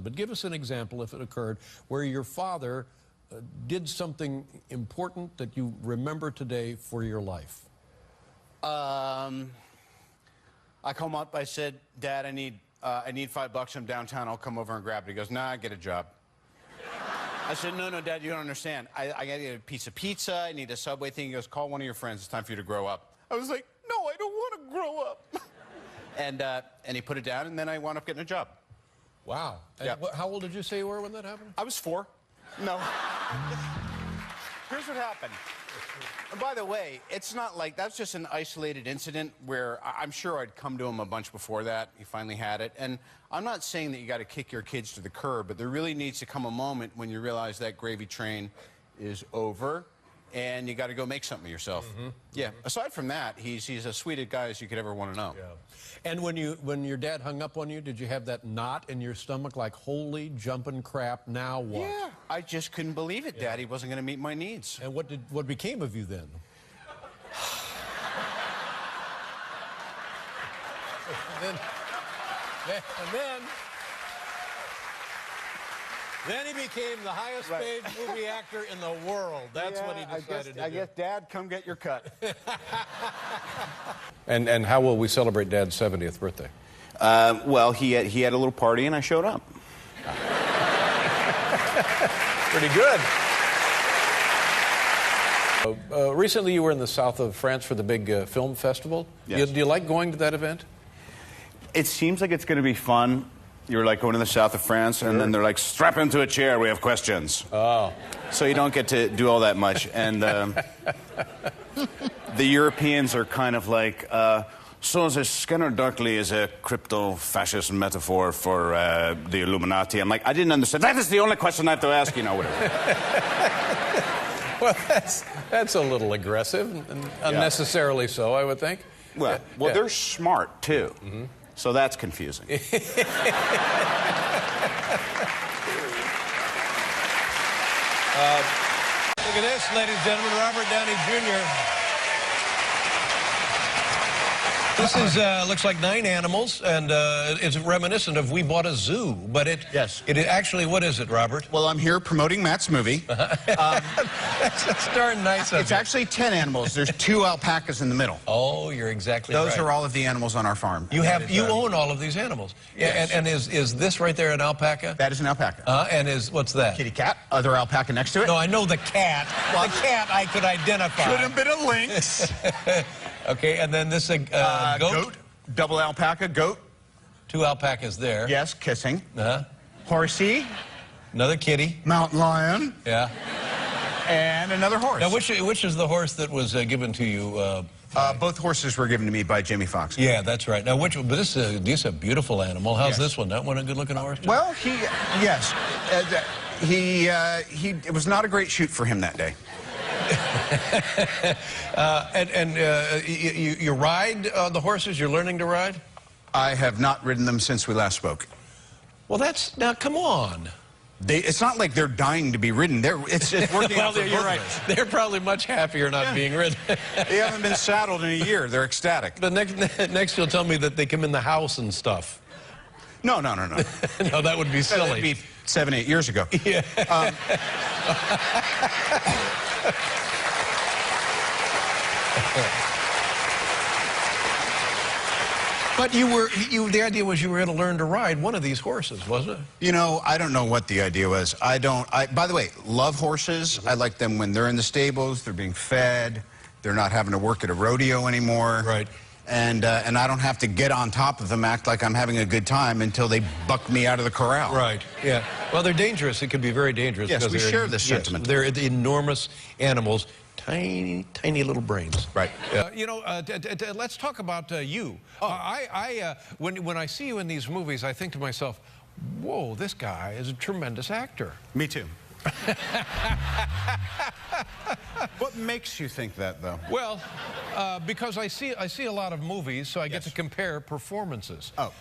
but give us an example, if it occurred, where your father did something important that you remember today for your life. I come up, I said, Dad, I need $5. I'm downtown, I'll come over and grab it. He goes, nah, get a job. I said, no, Dad, you don't understand. I gotta get a piece of pizza, I need a Subway thing. He goes, call one of your friends, it's time for you to grow up. I was like, no, I don't want to grow up. And he put it down, and then I wound up getting a job. Wow. Yeah. How old did you say you were when that happened? I was 4. No. Here's what happened. And by the way, it's not like that's just an isolated incident where I'm sure I'd come to him a bunch before that. He finally had it. And I'm not saying that you got to kick your kids to the curb, but there really needs to come a moment when you realize that gravy train is over and you got to go make something of yourself. Yeah. Aside from that, he's as sweet a guy as you could ever want to know. Yeah. And when your dad hung up on you, did you have that knot in your stomach like, holy jumping crap, now what? Yeah. I just couldn't believe it, Daddy wasn't going to meet my needs. And what became of you then? Then he became the highest paid movie actor in the world. That's what he decided to do. I guess, Dad, come get your cut. And how will we celebrate Dad's 70th birthday? Well, he had a little party, and I showed up. Pretty good. Recently, you were in the south of France for the big film festival. Yes. Do you like going to that event? It seems like it's going to be fun. You're like going to the south of France, and then they're like, strap into a chair, we have questions. Oh. So you don't get to do all that much. And the Europeans are kind of like, so the Scanner Darkly is a crypto-fascist metaphor for the Illuminati. I'm like, I didn't understand. That is the only question I have to ask, you know, whatever. Well, that's a little aggressive, and unnecessarily so, I would think. Well, they're smart, too. So that's confusing. Look at this, ladies and gentlemen, Robert Downey Jr. This is looks like 9 animals, and it's reminiscent of We Bought a Zoo, but it actually, what is it, Robert? Well, I'm here promoting Matt's movie. That's darn nice of It's you. actually 10 animals. There's 2 alpacas in the middle. Oh, you're exactly right. Those are all of the animals on our farm. You own all of these animals. Yes. And is this right there an alpaca? That is an alpaca. And what's that? Kitty cat. Other alpaca next to it. No, I know the cat. Well, the cat I could identify. Could have been a lynx. Okay, and then this goat? Goat. Double alpaca. Goat. 2 alpacas there. Yes, kissing. Uh-huh. Horsey. Another kitty. Mountain lion. Yeah. And another horse. Now, which is the horse that was given to you? Both horses were given to me by Jamie Foxx. Yeah, that's right. Now, but this is a beautiful animal. How's this one? That one a good-looking horse? Well, yes. It was not a great shoot for him that day. You ride the horses? You're learning to ride? I have not ridden them since we last spoke. Well, now, come on. It's not like they're dying to be ridden. It's working out for both you're of right. us. They're probably much happier not being ridden. They haven't been saddled in a year. They're ecstatic. But next you'll tell me that they come in the house and stuff. No. No, that would be silly. That would be 7, 8 years ago. Yeah. But the idea was you were going to learn to ride one of these horses, wasn't it? You know, I don't know what the idea was. By the way, love horses. I like them when they're in the stables, they're being fed, they're not having to work at a rodeo anymore. Right. And I don't have to get on top of them, act like I'm having a good time until they buck me out of the corral. Right, yeah. Well, they're dangerous. It can be very dangerous. Yes, we share this sentiment. They're enormous animals. Tiny, tiny little brains. Right. Let's talk about you. When I see you in these movies, I think to myself, whoa, this guy is a tremendous actor. Me too. What makes you think that, though? Well, because I see a lot of movies, so I get to compare performances. Oh.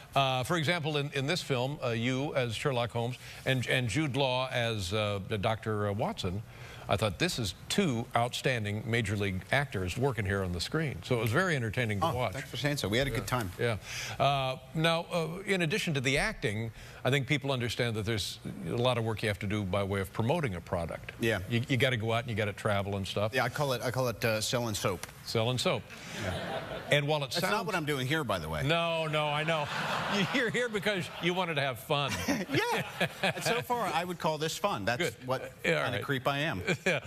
For example, in this film, you as Sherlock Holmes and Jude Law as Dr. Watson, I thought, this is two outstanding major league actors working here on the screen. So it was very entertaining to watch. Thanks for saying so. We had a good time. Yeah. Now, in addition to the acting, I think people understand that there's a lot of work you have to do by way of promoting a product. Yeah. You got to go out and you got to travel and stuff. Yeah, I call it selling soap. Selling soap. Yeah. And while it sounds... That's not what I'm doing here, by the way. No, I know. You're here because you wanted to have fun. Yeah. And so far, I would call this fun. That's good. What kind of creep I am. Yeah.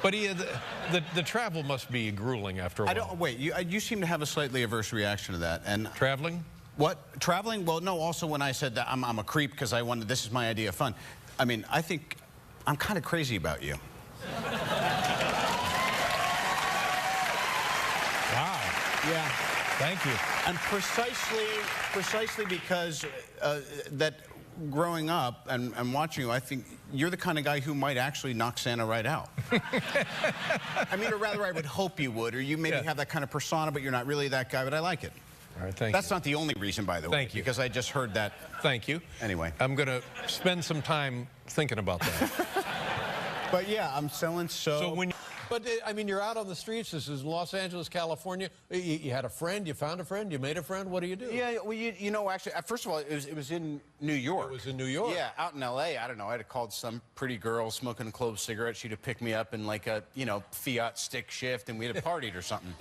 But the travel must be grueling after a while. Wait, you seem to have a slightly averse reaction to that. And traveling? What? Traveling? Well, no, also when I said that I'm a creep because I wanted, this is my idea of fun. I mean, I think I'm kind of crazy about you. Wow. Yeah. Thank you. And precisely because that growing up and watching you, I think you're the kind of guy who might actually knock Santa right out. I mean, or rather, I would hope you would, or you maybe have that kind of persona, but you're not really that guy, but I like it. All right, thank you. That's not the only reason, by the way. Thank you. Because I just heard that. Thank you. Anyway. I'm going to spend some time thinking about that. But yeah, I'm selling soap. So when But, I mean, you're out on the streets. This is Los Angeles, California. You had a friend. You found a friend. You made a friend. What do you do? Yeah, well, you know, actually, first of all, it was in New York. It was in New York? Yeah, out in L.A., I don't know. I'd have called some pretty girl smoking a clove cigarette. She'd have picked me up in, like, a, you know, Fiat stick shift, and we'd have partied or something.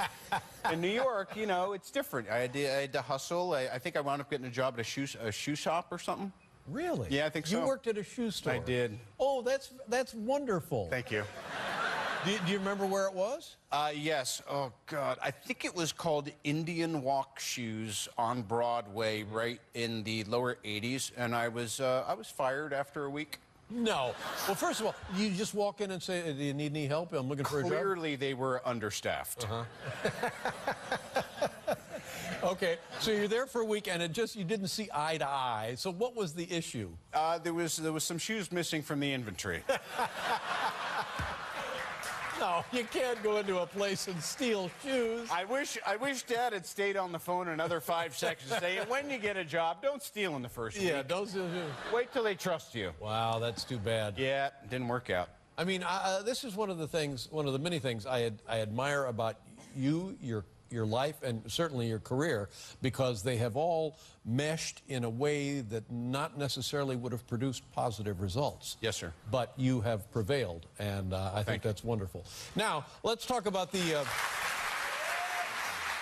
In New York, you know, it's different. I had to hustle. I think I wound up getting a job at a shoe shop or something. Really? Yeah, I think so. You worked at a shoe store? I did. Oh, that's wonderful. Thank you. Do you remember where it was? Yes. Oh, God. I think it was called Indian Walk Shoes on Broadway, right in the lower 80s, and I was fired after a week. No. Well, first of all, you just walk in and say, do you need any help? I'm looking for a job. Clearly, they were understaffed. Okay, so you're there for a week, and you didn't see eye to eye. So what was the issue? There was some shoes missing from the inventory. No, you can't go into a place and steal shoes. I wish Dad had stayed on the phone another 5 seconds saying, when you get a job, don't steal in the first week. Yeah, don't steal shoes. Wait till they trust you. Wow, that's too bad. Yeah, it didn't work out. I mean, this is one of the many things I admire about you, your life, and certainly your career, because they have all meshed in a way that not necessarily would have produced positive results. Yes, sir. But you have prevailed, and I think that's wonderful. Now, let's talk about the...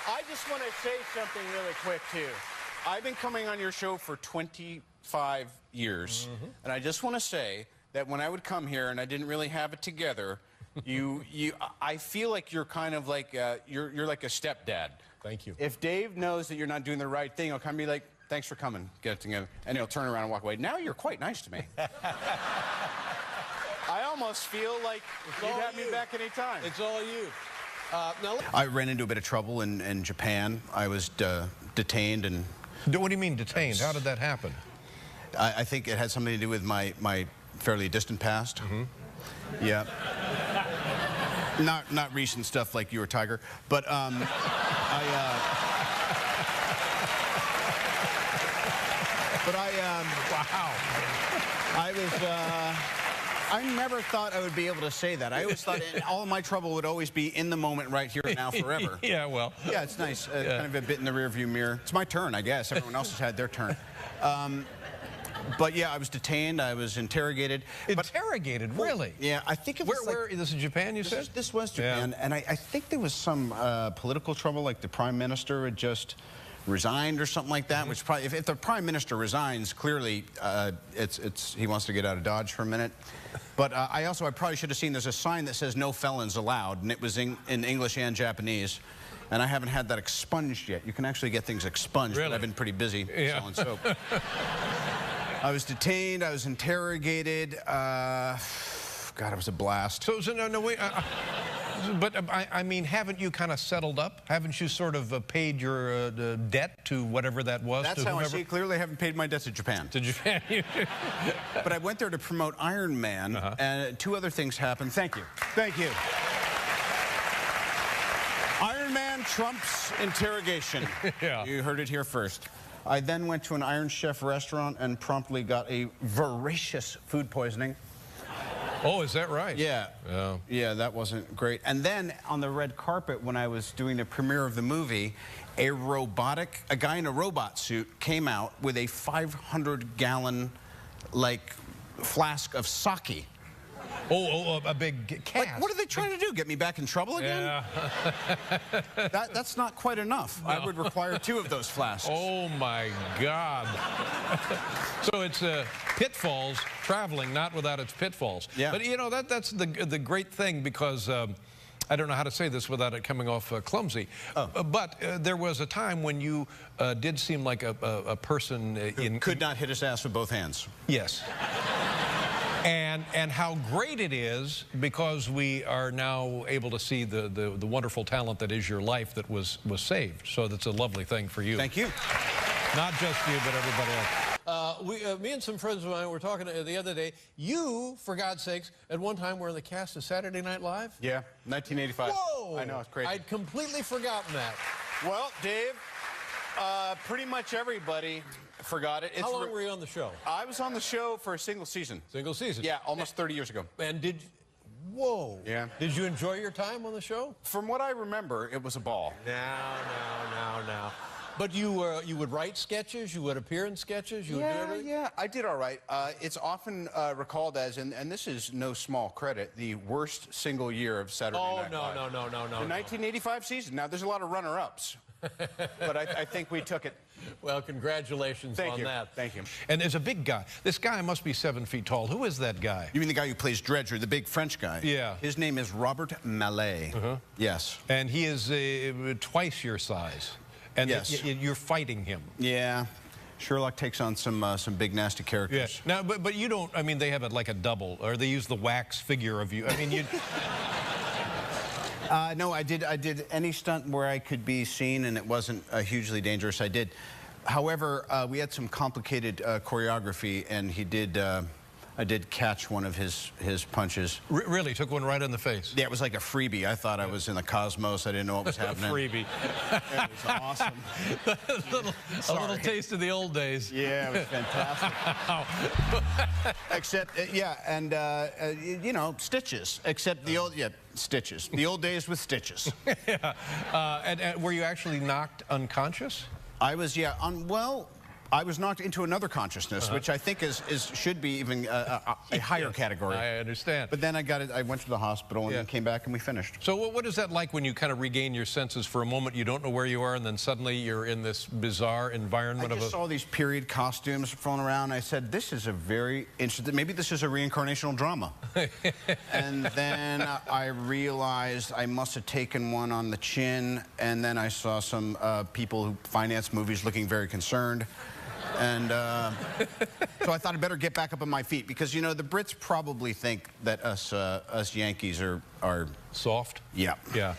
I just want to say something really quick, too. I've been coming on your show for 25 years, and I just want to say that when I would come here and I didn't really have it together, I feel like you're kind of like, you're like a stepdad. Thank you. If Dave knows that you're not doing the right thing, he'll kind of be like, thanks for coming, get it together. And he'll turn around and walk away. Now you're quite nice to me. I almost feel like you'd have me back any time. It's all you. Now, I ran into a bit of trouble in Japan. I was detained and... What do you mean detained? How did that happen? I think it had something to do with my fairly distant past. Yeah. Not recent stuff like you or Tiger, but Wow. I never thought I would be able to say that. I always thought all of my trouble would always be in the moment, right here and now, forever. Yeah, well. Yeah, it's nice. Kind of a bit in the rearview mirror. It's my turn, I guess. Everyone else has had their turn. But yeah, I was detained. I was interrogated. Interrogated, really? Yeah, I think it was Where this is Japan, you said? This was Japan, Yeah. and I think there was some political trouble, like the prime minister had just resigned or something like that, which probably, if the prime minister resigns, clearly he wants to get out of Dodge for a minute. But I probably should have seen there's a sign that says no felons allowed, and it was in English and Japanese. And I haven't had that expunged yet. You can actually get things expunged, Really? but I've been pretty busy selling soap. I was detained, I was interrogated. God, it was a blast. So no, wait. But I mean, haven't you kind of settled up? Haven't you sort of paid your debt to whatever that was? That's how I see it. Clearly, I haven't paid my debt to Japan. To Japan. But I went there to promote Iron Man, and two other things happened. Thank you. Thank you. Iron Man trumps interrogation. Yeah. You heard it here first. I then went to an Iron Chef restaurant and promptly got a voracious food poisoning. Oh, is that right? Yeah. Yeah. Yeah, that wasn't great. And then on the red carpet, when I was doing the premiere of the movie, a guy in a robot suit came out with a 500-gallon, like, flask of sake. Oh, a big cask. Like, what are they trying to do? Get me back in trouble again? Yeah. That's not quite enough. No. I would require 2 of those flasks. Oh, my God. So it's pitfalls, traveling, not without its pitfalls. Yeah. But, you know, that's the great thing, because I don't know how to say this without it coming off clumsy. Oh. But there was a time when you did seem like a person Who could not hit his ass with both hands. Yes. And how great it is, because we are now able to see the wonderful talent that is your life that was saved. So that's a lovely thing for you. Thank you. Not just you, but everybody else. Me and some friends of mine were talking the other day. You, for God's sakes, at one time were in the cast of Saturday Night Live? Yeah, 1985. Whoa! I know, it's crazy. I'd completely forgotten that. Well, Dave, pretty much everybody forgot it. How long were you on the show? I was on the show for a single season. Single season? Yeah, almost 30 years ago. And whoa. Yeah. Did you enjoy your time on the show? From what I remember, it was a ball. Now. But you would write sketches, you would appear in sketches, you would do everything? Yeah, I did all right. It's often recalled as, and this is no small credit, the worst single year of Saturday Night Live. No. The 1985 season. Now, there's a lot of runner-ups, but I think we took it. Well, congratulations on that. Thank you. And there's a big guy. This guy must be 7 feet tall. Who is that guy? You mean the guy who plays Dredger, the big French guy? Yeah. His name is Robert Mallet. Yes. And he is twice your size. And yes. You're fighting him. Yeah. Sherlock takes on some big nasty characters. Yeah. Now, but you don't. I mean, they have it like a double, or they use the wax figure of you. I mean, you. No, I did any stunt where I could be seen and it wasn't hugely dangerous. I did. However, we had some complicated choreography, and I did catch one of his punches. Really? Took one right in the face? Yeah, it was like a freebie. I thought I was in the cosmos. I didn't know what was happening. Freebie. It was awesome. a little taste of the old days. Yeah, it was fantastic. Except, yeah, and, you know, stitches. Except the old, stitches. The old days with stitches. Yeah. And were you actually knocked unconscious? I was, yeah, well, I was knocked into another consciousness, which I think should be even a higher category. I understand. But then I went to the hospital and then came back and we finished. So what is that like when you kind of regain your senses for a moment? You don't know where you are, and then suddenly you're in this bizarre environment I just saw these period costumes thrown around. I said, this is a very interesting, maybe this is a reincarnational drama. And then I realized I must have taken one on the chin, and then I saw some people who finance movies looking very concerned. And so I thought I'd better get back up on my feet, because, you know, the Brits probably think that us Yankees are soft? Yeah. Yeah.